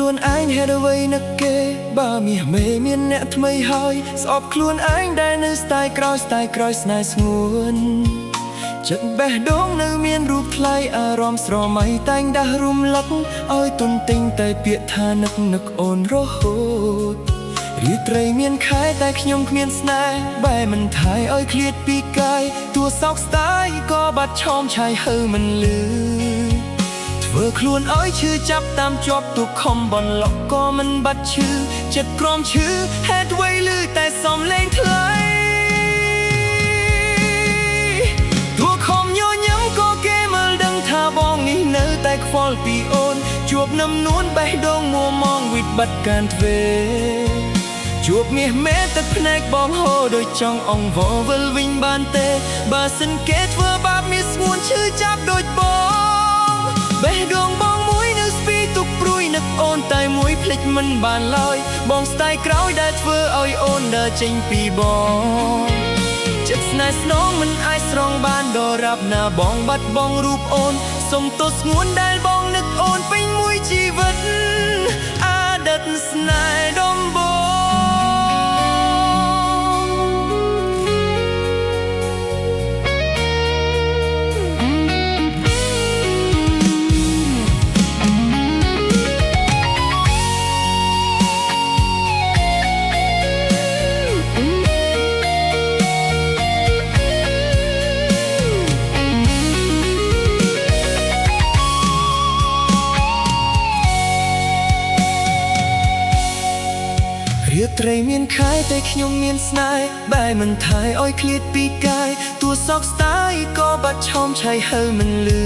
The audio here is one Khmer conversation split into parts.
ខ្លួនឯងហេតុអ្វីនឹកគេបើមាសមេមានអ្នកថ្មីហើយស្អប់ខ្លួនឯងដែលនៅស្ទាយក្រោយស្នេហ៍ស្ងួនចិត្តបេះដូងនៅមានរូបថ្លៃអារម្មណ៍ស្រមៃតែងដាស់រំលឹកឲ្យទុនទិញតែពាក្យថានឹកអូនរហូតរាត្រីមានខែតែខ្ញុំគ្មានស្នេហ៍បែមិនថាយឲ្យឃ្លាតពីកាយតួសោកស្ដាយក៏បាត់ឆោមឆាយហើមិនលឺធ្វើខ្លួនឲ្យឈឺចាប់តាមជាប់ទុកខំបនលក់ក៏មិនបាត់ឈឺចិត្តក្រំឈឺហេតុអ្វីលឺតែសំឡេងថ្លៃតួខំញញឹមក៏គេមើលដឹងថាបងនេះនៅតែខ្វល់ពីអូនជួបនឹមនួនបេះដូងមួមងវិបត្តិការទ្វេជួបមាសមេទឹកភ្នែកបងហូរដូចចង់អង្វរវិលវិញបានទេបើសិនគេធ្វើបាបមាសស្ងួនឈឺចាប់ដូចបងបេះដូងបងមួយនៅស្ពីទុកព្រួយនឹកអូនតែមួយភ្លេចមិនបានឡើយបងស្ដាយក្រោយដែលធ្វើឲ្យអូនដើរចេញពីបងចិត្តស្នេហ៍ស្នងមិនអាចស្រង់បានដរាបណាបងបាត់បង់រូបអូនសុំទោសស្ងួនដែលបងនឹកអូនពេញមួយជីវិតអតីតស្នេហ៍ដំបូងរាត្រីមានខែតែខ្ញុំមានស្នេហ៍បែមិនថាយឲ្យឃ្លាតពីកាយតួសោកស្ដាយក៏បាត់ឆោមឆាយហើមិនលឺ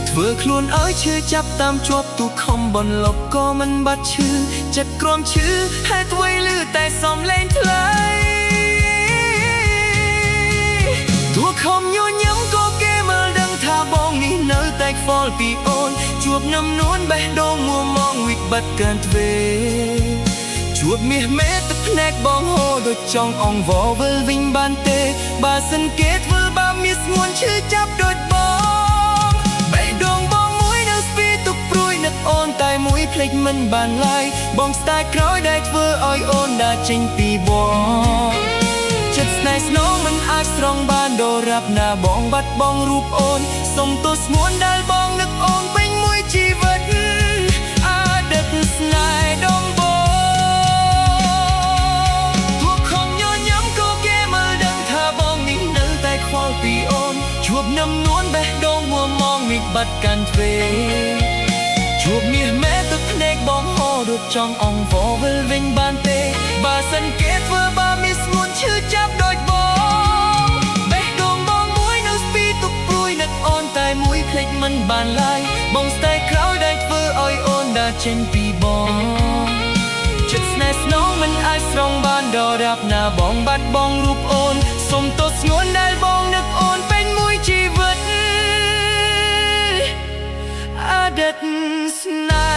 ធ្វើខ្លួនឲ្យឈឺចាប់តាមជាប់ទូខំបនលប់ក៏មិនបាត់ឈឺចិត្តក្រំឈឺហេតុអ្វីលឺតែសំឡេងថ្លៃតួខំញញឹមក៏គេមើលដឹងថាបងនេះនៅតែខ្វល់ពីអូនជួបនឹមនួនបេះដូងមួមងវិបត្តិការទ្វេជួបមាសមេទឹកភ្នែកបងហូរដូចចង់អង្វរវិលវិញបានទេបើសិនគេធ្វើបាបមាសស្ងួនឈឺចាប់ដូចបងបេះដូងបងមួយនៅស្ពីទុកព្រួយនឹកអូនតែមួយភ្លេចមិនបានឡើយបងស្ដាយក្រោយដែលធ្វើឲ្យអូនដើរចេញពីបងចិត្តស្នេហ៍ស្នងមិនអាចស្រង់បានដរាបណាបងបាត់បង់រូបអូនសុំទោសស្ងួនដែលបងនឹកអូនពេញមួយជីវិតអតីតស្នេហ៍ដំបូងពីអូនជួបនឹមនួនបេះដូងមួមងវិបត្តិកាន់ទ្វេជួបមាសមេទឹកភ្នែកបងហូរដូចចង់អង្វរវិលវិញបានទេបើសិនគេធ្វើបាបមាសស្ងួនឈឺចាប់ដូចបងបេះដូងបងមួយនៅស្ពីទុកព្រួយនឹកអូនតែមួយភ្លេចមិនបានឡើយបងស្ដាយក្រោយដែលធ្វើឲ្យអូនដើរចេញពីបងចិត្តស្នេហ៍ស្នងមិនអាចស្រង់បានដរាបណាបងបាត់បង់រូបអូនសុំទោសស្ងួនដែលបងនឹកអូនពេញមួយជីវិតអតីតស្នេហ៍